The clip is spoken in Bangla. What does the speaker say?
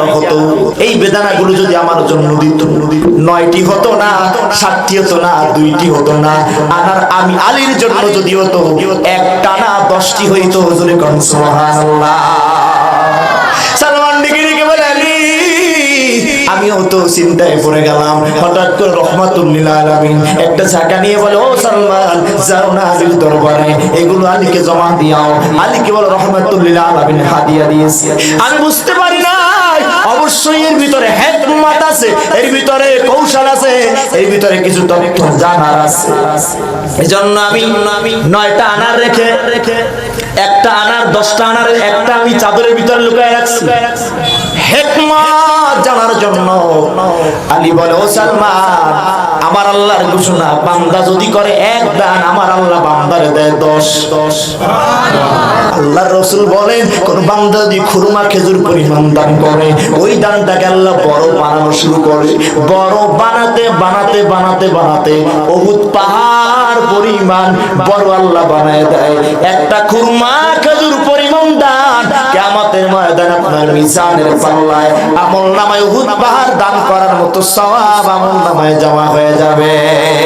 আনার হতো, এই বেদানাগুলো যদি আমার জন্য দিত, 9টি হতো না, 7টি হতো না, 2টি হতো না, আনার আমি আলীর জন্য যদি হতো একটা না 10টি হইতো। হুজুরে কোন সুবহানাল্লাহ। সালমান ডিগ্রিকে বলে আলী, আমিও তো চিন্তায় পড়ে গেলাম। হঠাৎ করে রহমাতুল লিল আলামিন একটা ঝাঁকা নিয়ে বলে, ও সালমান, যাও না আলীর দরবারে, এগুলো আলীকে জমা দিও। আলীকে বলে রহমাতুল লিল আলামিন হাদিয়া দিয়েছে। আমি বুঝতে পারি না, অবশ্যই এর ভিতরে হিকমত আছে, এর ভিতরে কৌশল আছে, এর ভিতরে কিছু তথ্য জানার আছে। এজন্য আমি 9টা আনার রেখে একটা আনার 10টা আনার একটা আমি চাদরের ভিতরে লুকায় রাখছি হিকমত জানার জন্য। আলী বলে, ও সালমান, আমার আল্লাহর ঘোষণা, বান্দা যদি করে 1 দান, আমার আল্লাহ বান্দারে দেয় 10। আল্লাহর রাসূল বলেন, কোন বান্দা যদি খুরমা খেজুর পরিমাণ দান করে, ওই দানটাকে আল্লাহ বড় বানানো শুরু করে। বড় বানাতে বানাতে বানাতে বানাতে উহুদ পাহাড় পরিমাণ বড় আল্লাহ বানায় দেয়। একটা খুরমা খেজুর পরিমাণ দান কিয়ামতের ময়দানে আপনার মিজানের পাল্লায় আমলনামায় উহুদ পাহাড় দান করার মতো সওয়াব আমলনামায় জমা হয়ে যাবে।